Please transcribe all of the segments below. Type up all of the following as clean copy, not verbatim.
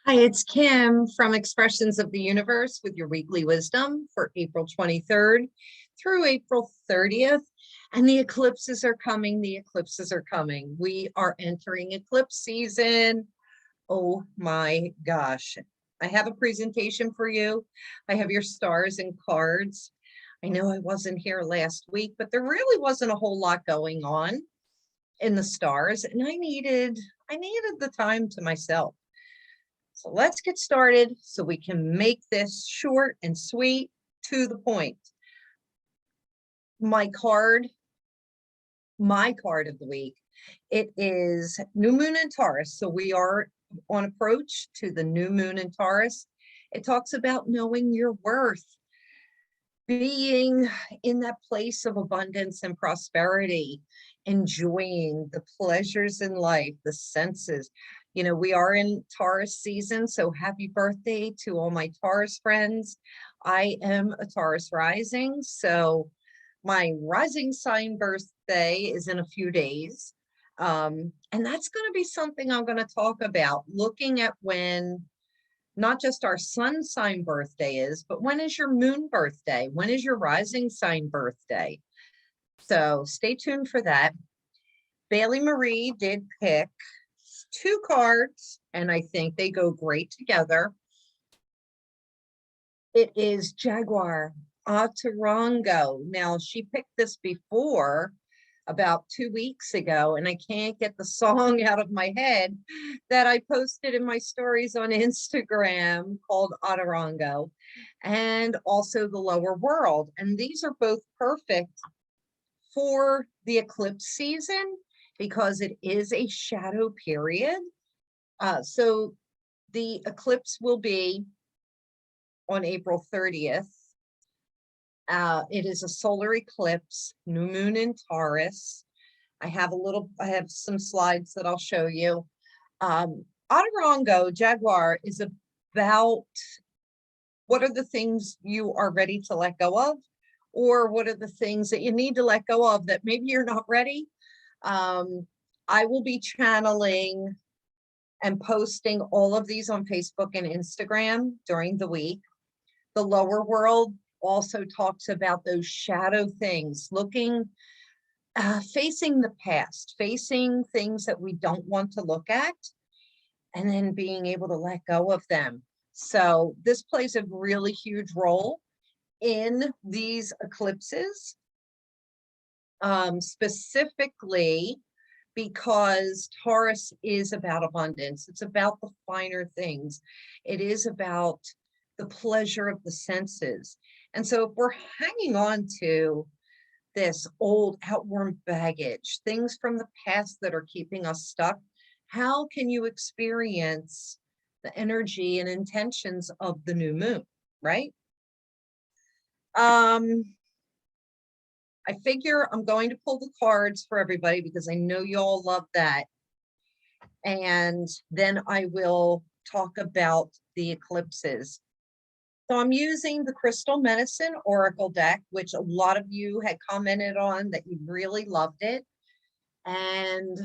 Hi, it's Kim from Expressions of the Universe with your weekly wisdom for April 23rd through April 30th. And the eclipses are coming. The eclipses are coming. We are entering eclipse season. Oh my gosh. I have a presentation for you. I have your stars and cards. I know I wasn't here last week, but there really wasn't a whole lot going on in the stars, and I needed the time to myself. So let's get started so we can make this short and sweet, to the point. My card of the week, it is new moon in Taurus. So we are on approach to the new moon in Taurus. It talks about knowing your worth, being in that place of abundance and prosperity, enjoying the pleasures in life, the senses. You know, we are in Taurus season, so happy birthday to all my Taurus friends. I am a Taurus rising, so my rising sign birthday is in a few days. And that's going to be something I'm going to talk about, looking at when not just our sun sign birthday is, but when is your moon birthday? When is your rising sign birthday? So stay tuned for that. Bailey Marie did pick two cards, and I think they go great together. It is Jaguar Atarongo. Now, she picked this before, about 2 weeks ago, and I can't get the song out of my head that I posted in my stories on Instagram called Atarongo, and also the Lower World. And these are both perfect for the eclipse season because it is a shadow period. So the eclipse will be on April 30th. It is a solar eclipse, new moon in Taurus. I have some slides that I'll show you. Atarongo, Jaguar, is about what are the things you are ready to let go of, or what are the things that you need to let go of that maybe you're not ready. I will be channeling and posting all of these on Facebook and Instagram during the week. The Lower World also talks about those shadow things, facing the past, facing things that we don't want to look at, and then being able to let go of them. So this plays a really huge role in these eclipses, specifically because Taurus is about abundance. It's about the finer things. It is about the pleasure of the senses. And so if we're hanging on to this old outworn baggage, things from the past that are keeping us stuck, how can you experience the energy and intentions of the new moon, right? I figure I'm going to pull the cards for everybody because I know you all love that. And then I will talk about the eclipses. So I'm using the Crystal Medicine Oracle deck, which a lot of you had commented on that you really loved it. And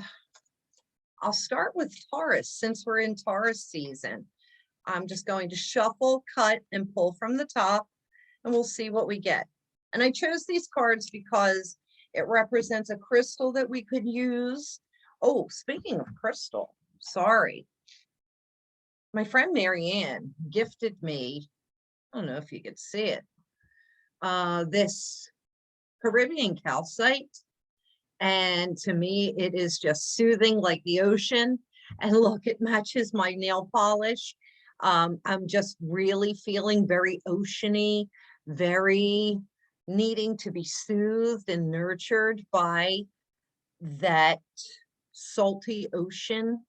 I'll start with Taurus since we're in Taurus season. I'm just going to shuffle, cut, and pull from the top, and we'll see what we get. And I chose these cards because it represents a crystal that we could use. Oh, speaking of crystal, sorry. My friend Marianne gifted me, I don't know if you could see it, this Caribbean calcite. And to me, it is just soothing like the ocean. And look, it matches my nail polish. I'm just really feeling very oceany, very needing to be soothed and nurtured by that salty ocean.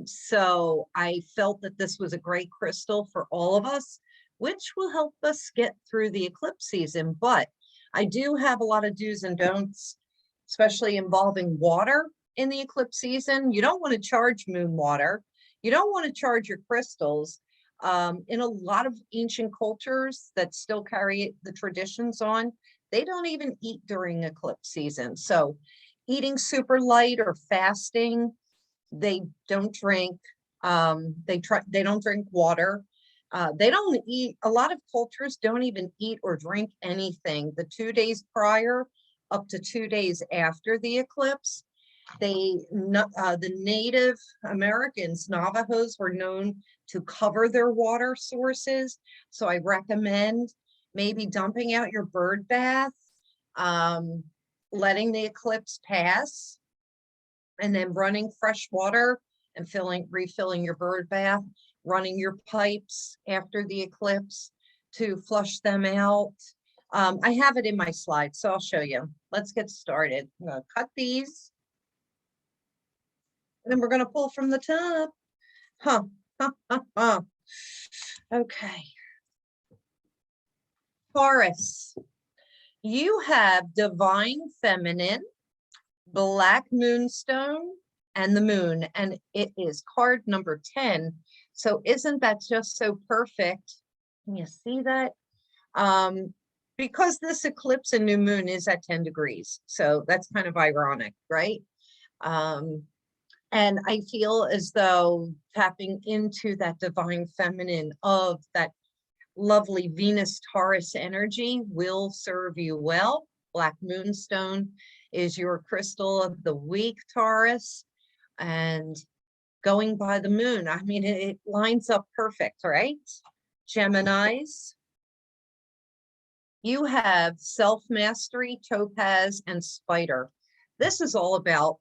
So I felt that this was a great crystal for all of us, which will help us get through the eclipse season. But I do have a lot of do's and don'ts, especially involving water in the eclipse season. You don't want to charge moon water. You don't want to charge your crystals. In a lot of ancient cultures that still carry the traditions on, they don't even eat during eclipse season. So eating super light or fasting, they don't drink. They don't drink water. They don't eat, a lot of cultures don't even eat or drink anything the 2 days prior up to 2 days after the eclipse. The Native Americans, Navajos, were known to cover their water sources. So I recommend maybe dumping out your bird bath, letting the eclipse pass, and then running fresh water and refilling your bird bath, running your pipes after the eclipse to flush them out. I have it in my slides, so I'll show you. Let's get started. I'm going to cut these. And then we're going to pull from the top. Okay. Taurus, you have divine feminine, black moonstone, and the moon, and it is card number 10. So isn't that just so perfect? Can you see that? Because this eclipse and new moon is at 10 degrees. So that's kind of ironic, right? And I feel as though tapping into that divine feminine of that lovely Venus Taurus energy will serve you well. Black moonstone is your crystal of the week, Taurus. And going by the moon, I mean, it lines up perfect, right? Geminis, you have self-mastery, topaz, and spider. This is all about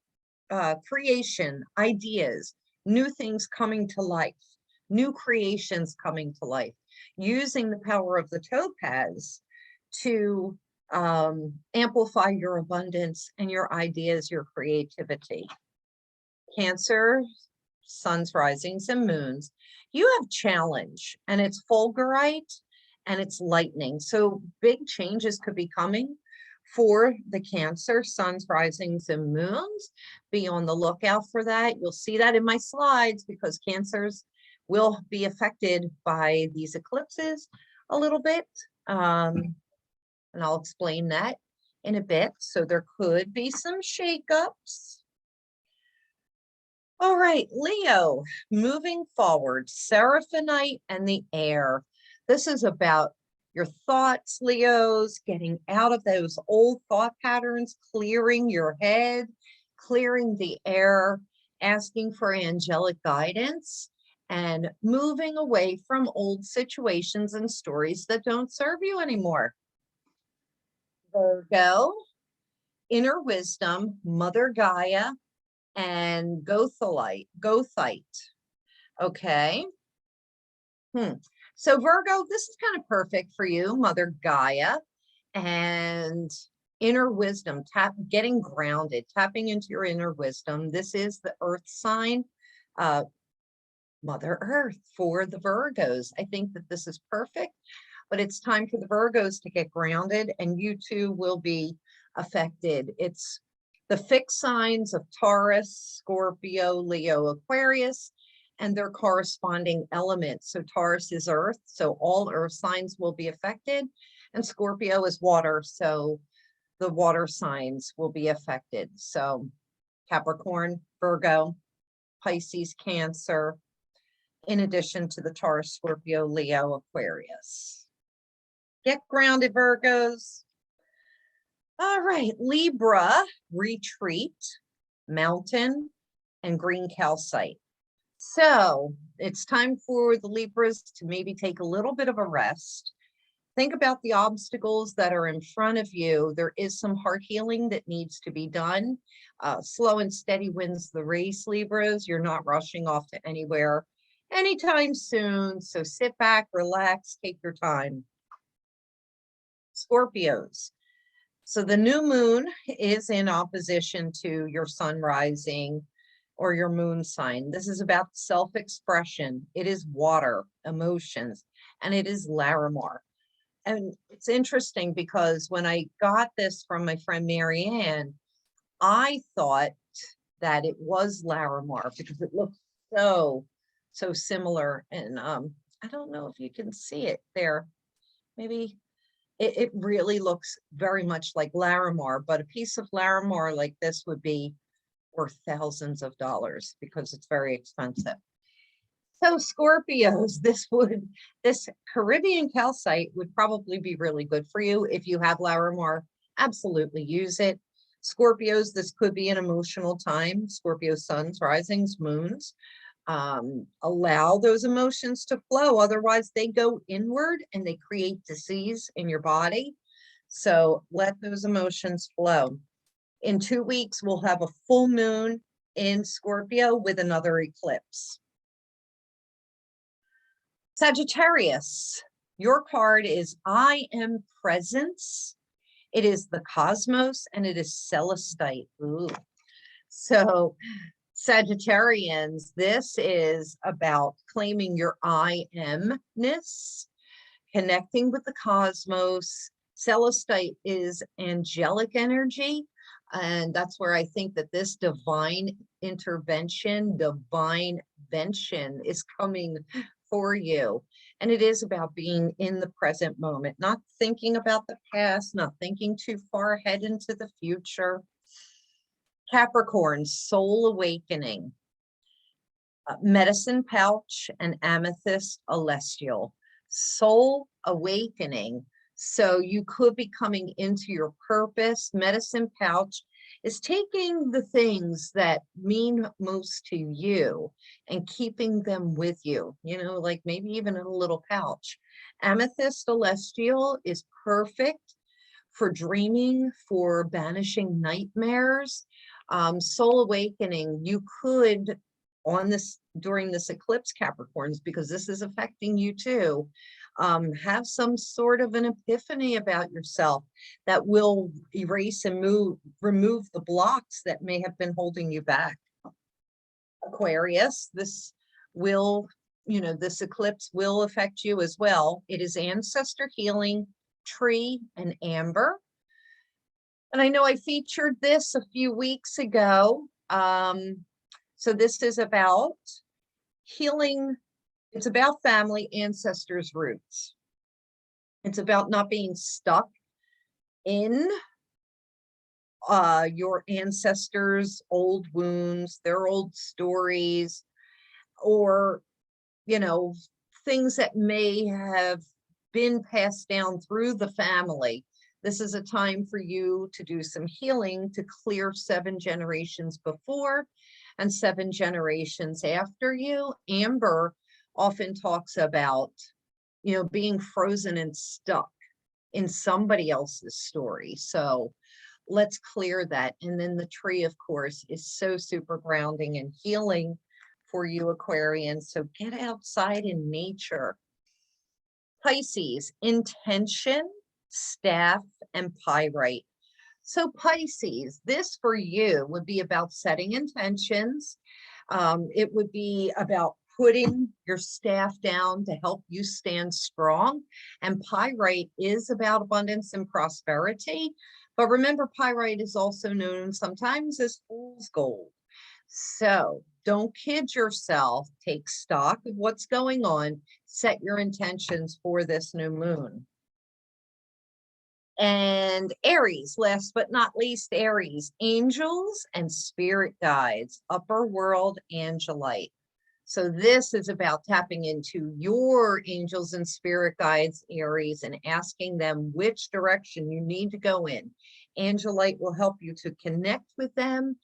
creation, ideas, new things coming to life, new creations coming to life, using the power of the topaz to amplify your abundance and your ideas, your creativity. Cancer, suns, risings, and moons. You have challenge, and it's fulgurite and it's lightning. So big changes could be coming for the Cancer, suns, risings, and moons. Be on the lookout for that. You'll see that in my slides because Cancers will be affected by these eclipses a little bit. And I'll explain that in a bit. So there could be some shakeups. All right, Leo, moving forward, Seraphonite and the air. This is about your thoughts, Leos, getting out of those old thought patterns, clearing your head, clearing the air, asking for angelic guidance, and moving away from old situations and stories that don't serve you anymore. Virgo, inner wisdom, Mother Gaia, and Gothite. Okay. So Virgo, this is kind of perfect for you, Mother Gaia, and inner wisdom, getting grounded, tapping into your inner wisdom. This is the earth sign, Mother Earth for the Virgos. I think that this is perfect, but it's time for the Virgos to get grounded, and you too will be affected. It's the fixed signs of Taurus, Scorpio, Leo, Aquarius, and their corresponding elements. So Taurus is earth, so all earth signs will be affected, and Scorpio is water, so the water signs will be affected. So Capricorn, Virgo, Pisces, Cancer, in addition to the Taurus, Scorpio, Leo, Aquarius. Get grounded, Virgos. All right, Libra, retreat, mountain, and green calcite. So it's time for the Libras to maybe take a little bit of a rest. Think about the obstacles that are in front of you. There is some heart healing that needs to be done. Slow and steady wins the race, Libras. You're not rushing off to anywhere anytime soon. So sit back, relax, take your time. Scorpios. So the new moon is in opposition to your sun rising or your moon sign. This is about self-expression. It is water, emotions, and it is Larimar. And it's interesting because when I got this from my friend Marianne, I thought that it was Larimar because it looks so similar. And I don't know if you can see it there. Maybe it really looks very much like Larimar, but a piece of Larimar like this would be worth thousands of dollars because it's very expensive. So Scorpios, this Caribbean calcite would probably be really good for you if you have Larimar. Absolutely use it. Scorpios, this could be an emotional time. Scorpio suns, risings, moons. Allow those emotions to flow. Otherwise, they go inward and they create disease in your body. So let those emotions flow. In 2 weeks, we'll have a full moon in Scorpio with another eclipse. Sagittarius, your card is I am presence. It is the cosmos and it is celestite. Ooh. So Sagittarians, this is about claiming your I am-ness, connecting with the cosmos. Celestite is angelic energy. And that's where I think that this divine intervention, divine vention is coming for you. And it is about being in the present moment, not thinking about the past, not thinking too far ahead into the future. Capricorn, soul awakening, medicine pouch and amethyst celestial, soul awakening. So you could be coming into your purpose. Medicine pouch is taking the things that mean most to you and keeping them with you, you know, like maybe even in a little pouch. Amethyst celestial is perfect for dreaming, for banishing nightmares. Soul awakening, you could on this during this eclipse, Capricorns, because this is affecting you too, have some sort of an epiphany about yourself that will erase and remove the blocks that may have been holding you back. Aquarius, this will, this eclipse will affect you as well. It is ancestor healing, tree, and amber. And I know I featured this a few weeks ago. So this is about healing. It's about family, ancestors' roots. It's about not being stuck in your ancestors' old wounds, their old stories, or, things that may have been passed down through the family. This is a time for you to do some healing to clear 7 generations before and 7 generations after you. Amber often talks about, being frozen and stuck in somebody else's story. So let's clear that. And then the tree, of course, is so super grounding and healing for you, Aquarians. So get outside in nature. Pisces, intention, staff, and pyrite. So Pisces, this for you would be about setting intentions. It would be about putting your staff down to help you stand strong. And pyrite is about abundance and prosperity. But remember, pyrite is also known sometimes as fool's gold. So don't kid yourself. Take stock of what's going on. Set your intentions for this new moon. And Aries, last but not least, Aries, angels and spirit guides, upper world angelite. So this is about tapping into your angels and spirit guides, Aries, and asking them which direction you need to go in. Angelite will help you to connect with them.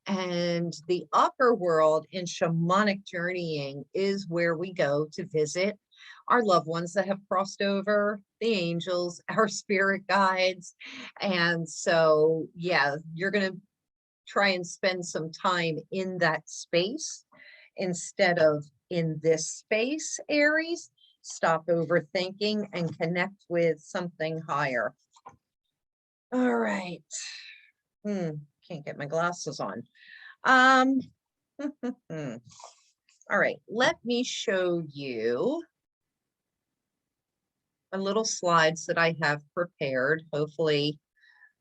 And the upper world in shamanic journeying is where we go to visit our loved ones that have crossed over, the angels, our spirit guides. And so, yeah, you're going to try and spend some time in that space instead of in this space, Aries. Stop overthinking and connect with something higher. All right. Can't get my glasses on. All right, let me show you a little slides that I have prepared. Hopefully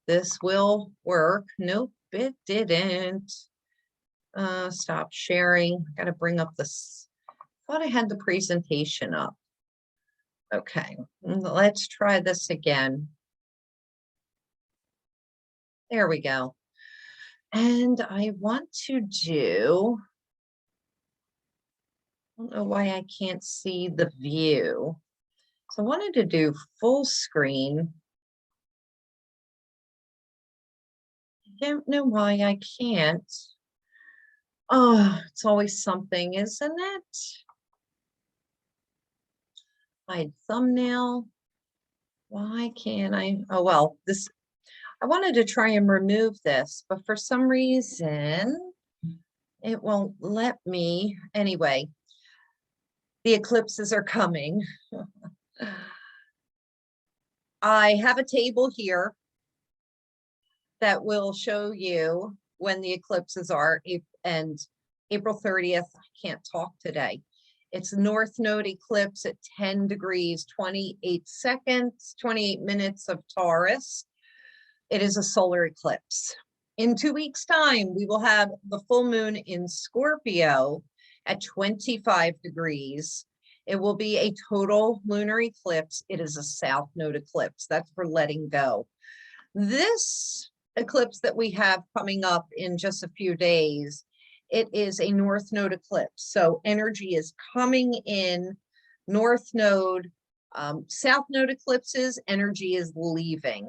this will work. Nope, it didn't. Stop sharing. Got to bring up this. Thought I had the presentation up. Okay, let's try this again. There we go. And I want to do I don't know why I can't see the view. So I wanted to do full screen. I don't know why I can't. Oh, it's always something, isn't it? Hide thumbnail. Why can't I? Oh, well, this, I wanted to try and remove this, but for some reason, it won't let me. Anyway, the eclipses are coming. I have a table here that will show you when the eclipses are, and April 30th, I can't talk today. It's North Node eclipse at 10 degrees, 28 seconds, 28 minutes of Taurus. It is a solar eclipse. In 2 weeks' time, we will have the full moon in Scorpio at 25 degrees. It will be a total lunar eclipse. It is a South Node eclipse. That's for letting go. This eclipse that we have coming up in just a few days, it is a North Node eclipse. So energy is coming in North Node. South Node eclipses, energy is leaving.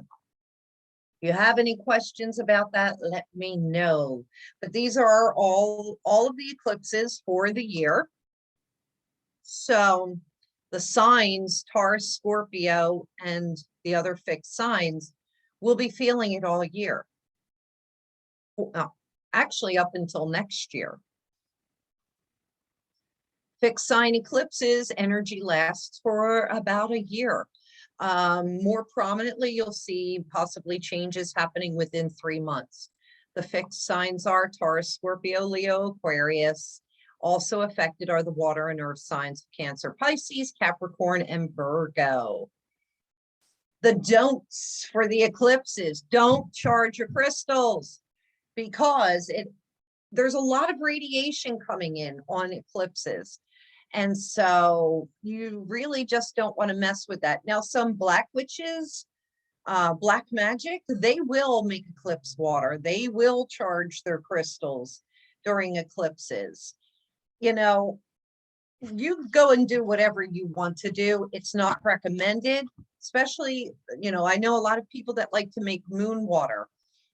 If you have any questions about that, let me know. But these are all of the eclipses for the year. So the signs, Taurus, Scorpio, and the other fixed signs will be feeling it all year. Well, actually up until next year. Fixed sign eclipses, energy lasts for about a year. More prominently, you'll see possibly changes happening within 3 months. The fixed signs are Taurus, Scorpio, Leo, Aquarius. Also affected are the water and earth signs of Cancer, Pisces, Capricorn, and Virgo. The don'ts for the eclipses: don't charge your crystals, because there's a lot of radiation coming in on eclipses. And so you really just don't want to mess with that. Now, some black witches, black magic, they will make eclipse water. They will charge their crystals during eclipses. You know, you go and do whatever you want to do. It's not recommended, especially, I know a lot of people that like to make moon water.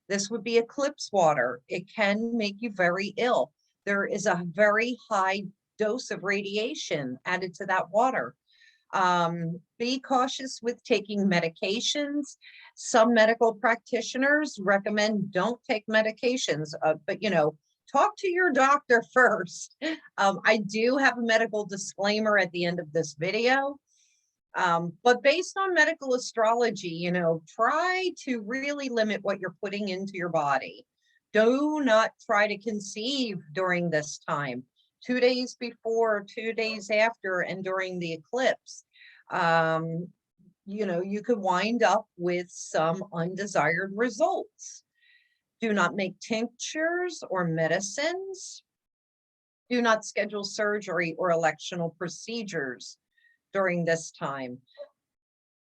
This would be eclipse water. It can make you very ill. There is a very high dose of radiation added to that water. Be cautious with taking medications. Some medical practitioners recommend don't take medications, but talk to your doctor first. I do have a medical disclaimer at the end of this video. But based on medical astrology, try to really limit what you're putting into your body. Do not try to conceive during this time. 2 days before, 2 days after, and during the eclipse, you could wind up with some undesired results. Do not make tinctures or medicines. Do not schedule surgery or electional procedures during this time.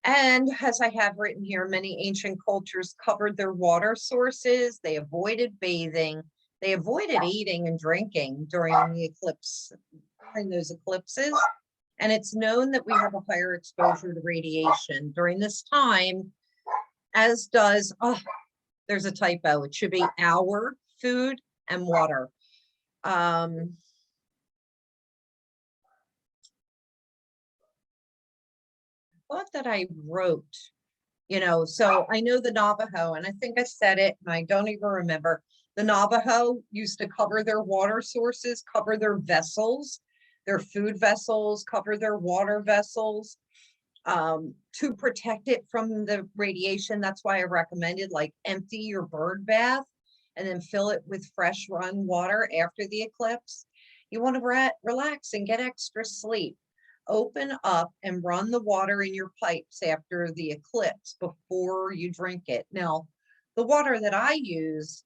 And as I have written here, many ancient cultures covered their water sources. They avoided bathing. They avoided eating and drinking during the eclipse, during those eclipses. And it's known that we have a higher exposure to radiation during this time, as does, there's a typo. It should be our food and water. Thought that I wrote, so I know the Navajo, and I think I said it, and I don't even remember. The Navajo used to cover their water sources, cover their vessels, their food vessels, cover their water vessels, to protect it from the radiation. That's why I recommended, like, empty your bird bath and then fill it with fresh run water after the eclipse. You want to relax and get extra sleep. Open up and run the water in your pipes after the eclipse before you drink it. Now, the water that I use,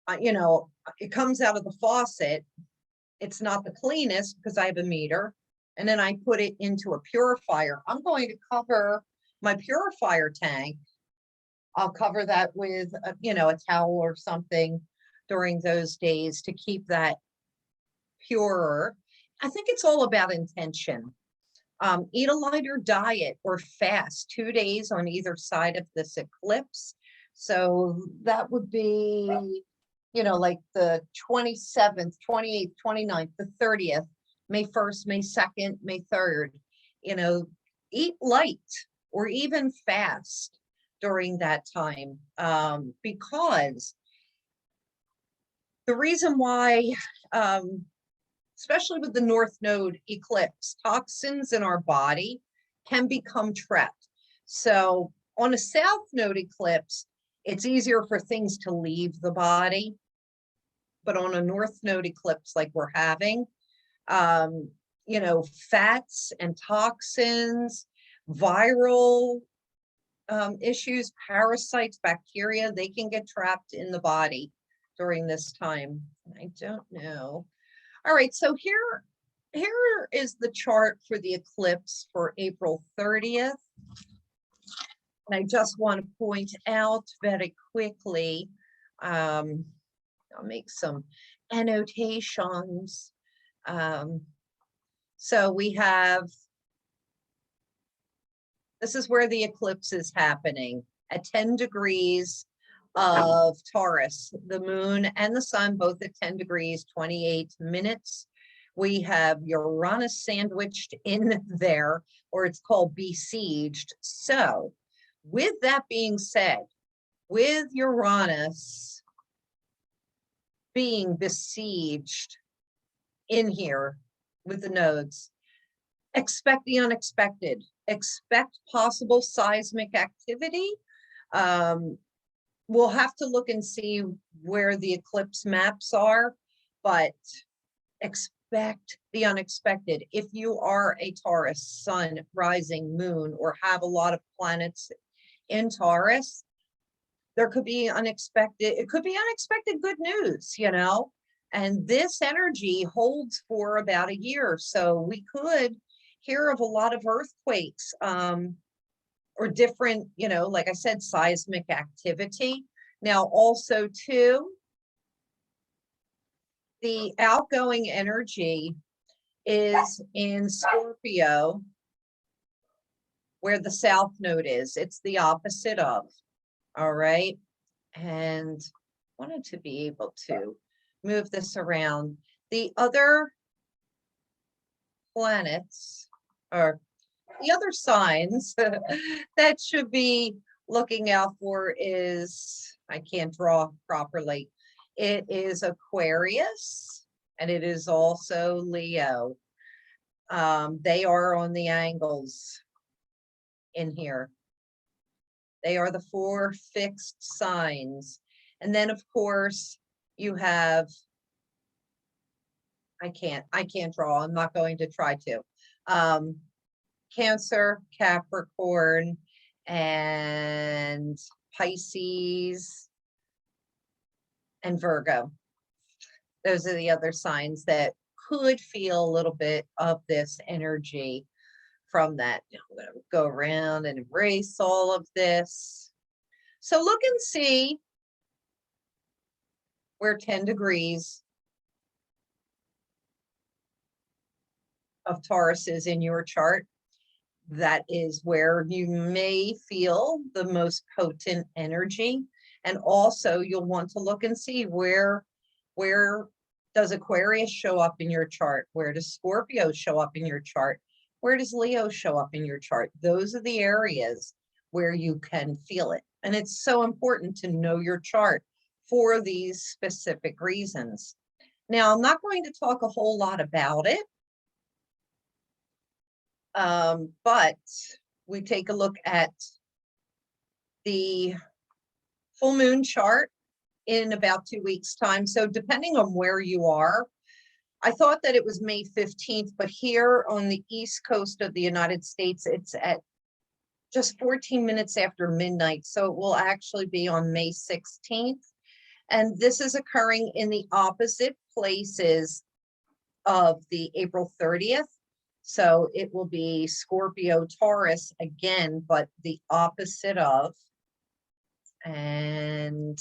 it comes out of the faucet. It's not the cleanest because I have a meter, and then I put it into a purifier. I'm going to cover my purifier tank. I'll cover that with, a towel or something during those days to keep that purer. I think it's all about intention. Eat a lighter diet or fast 2 days on either side of this eclipse. So that would be, you know, like the 27th, 28th, 29th, the 30th, May 1st, May 2nd, May 3rd. You know, eat light or even fast during that time, because the reason why, especially with the North Node eclipse, toxins in our body can become trapped. So on a South Node eclipse, it's easier for things to leave the body. But on a North Node eclipse like we're having, you know, fats and toxins, viral issues, parasites, bacteria, they can get trapped in the body during this time. I don't know. All right, so here is the chart for the eclipse for April 30th. And I just want to point out very quickly, I'll make some annotations. So we have, this is where the eclipse is happening at 10 degrees of Taurus, the moon and the sun both at 10 degrees, 28 minutes. We have Uranus sandwiched in there, or it's called besieged. So with that being said, with Uranus being besieged in here with the nodes, expect the unexpected, expect possible seismic activity. We'll have to look and see where the eclipse maps are, but expect the unexpected. If you are a Taurus, sun, rising, moon, or have a lot of planets in Taurus, there could be unexpected, it could be unexpected good news, you know, and this energy holds for about a year. So we could hear of a lot of earthquakes, or different, you know, like I said, seismic activity. Now, also too, the outgoing energy is in Scorpio, where the South Node is. It's the opposite of, all right? And wanted to be able to move this around. The other planets, or the other signs that should be looking out for is, I can't draw properly. It is Aquarius, and it is also Leo. They are on the angles in here. They are the 4 fixed signs. And then of course you have, I can't draw, I'm not going to try to. Cancer, Capricorn, and Pisces, and Virgo. Those are the other signs that could feel a little bit of this energy from that. I'm going to go around and erase all of this. So look and see where 10 degrees of Taurus is in your chart. That is where you may feel the most potent energy. And also you'll want to look and see where does Aquarius show up in your chart? Where does Scorpio show up in your chart? Where does Leo show up in your chart? Those are the areas where you can feel it. And it's so important to know your chart for these specific reasons. Now, I'm not going to talk a whole lot about it. But we take a look at the full moon chart in about 2 weeks' time. So depending on where you are, I thought that it was May 15th, but here on the East Coast of the United States, it's at just 14 minutes after midnight. So it will actually be on May 16th. And this is occurring in the opposite places of the April 30th. So it will be Scorpio, Taurus again, but the opposite of. And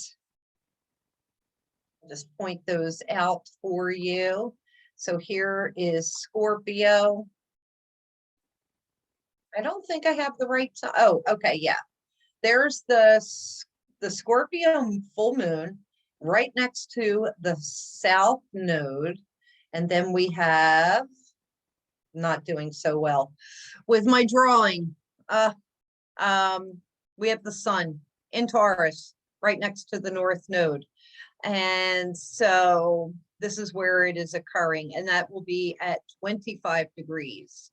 just point those out for you. So here is Scorpio. I don't think I have the right time. Oh, okay, yeah. There's the Scorpio full moon right next to the south node. And then we have, not doing so well with my drawing. We have the sun in Taurus right next to the north node. And so this is where it is occurring, and that will be at 25 degrees.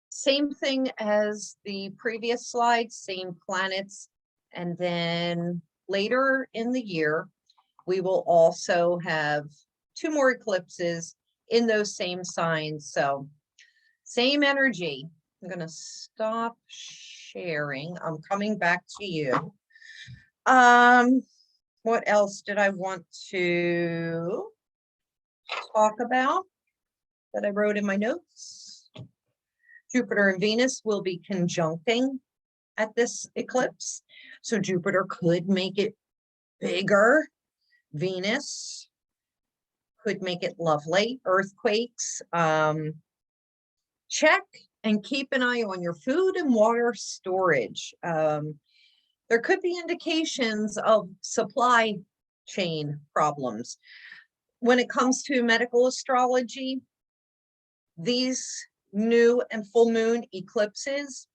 Same thing as the previous slide, same planets. And then later in the year, we will also have 2 more eclipses in those same signs. So same energy. I'm going to stop sharing. I'm coming back to you. What else did I want to talk about that I wrote in my notes? Jupiter and Venus will be conjuncting at this eclipse. So Jupiter could make it bigger. Venus could make it lovely. Earthquakes. Check and keep an eye on your food and water storage. There could be indications of supply chain problems. When it comes to medical astrology, these new and full moon eclipses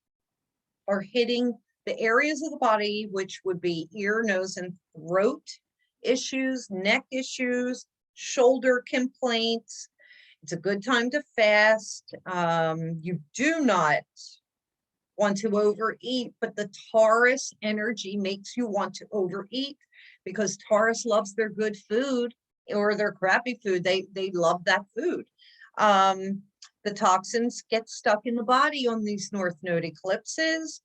are hitting the areas of the body, which would be ear, nose, and throat issues, neck issues, shoulder complaints. It's a good time to fast. You do not want to overeat, but the Taurus energy makes you want to overeat because Taurus loves their good food or their crappy food. They love that food. The toxins get stuck in the body on these North Node eclipses.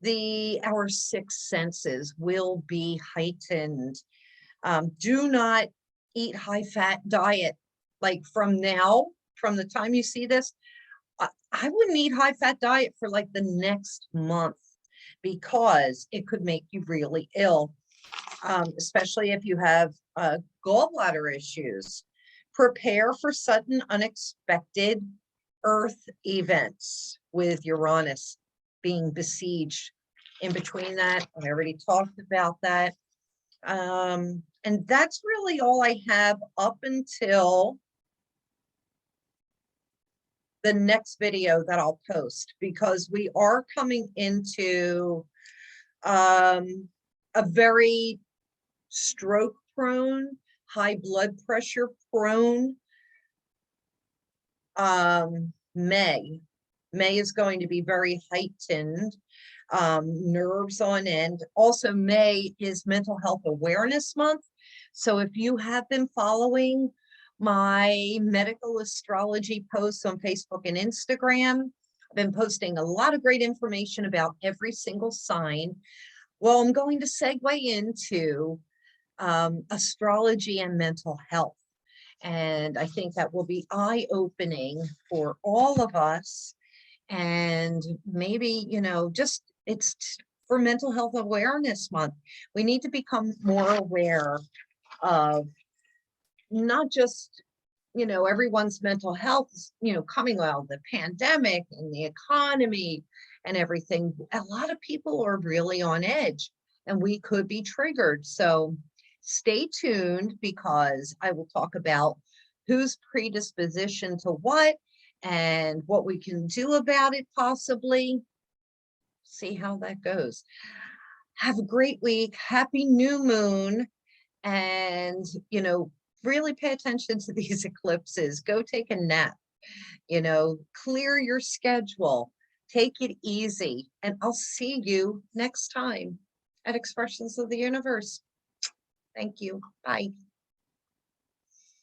Our 6 senses will be heightened. Do not eat high-fat diet. Like from now, from the time you see this, I wouldn't eat high-fat diet for like the next month because it could make you really ill, especially if you have gallbladder issues. Prepare for sudden, unexpected Earth events with Uranus being besieged. In between that, I already talked about that. And that's really all I have up until the next video that I'll post, because we are coming into a very stroke prone, high blood pressure prone May. May is going to be very heightened, nerves on end. Also, May is Mental Health Awareness Month. So if you have been following my medical astrology posts on Facebook and Instagram, I've been posting a lot of great information about every single sign. Well, I'm going to segue into astrology and mental health. And I think that will be eye-opening for all of us. And maybe, just it's for Mental Health Awareness Month. We need to become more aware of not just, everyone's mental health, coming out of the pandemic and the economy and everything. A lot of people are really on edge and we could be triggered. So stay tuned, because I will talk about whose predisposition to what and what we can do about it, possibly. See how that goes. Have a great week. Happy new moon. And, really pay attention to these eclipses. Go take a nap, clear your schedule, take it easy. And I'll see you next time at Expressions of the Universe. Thank you. Bye.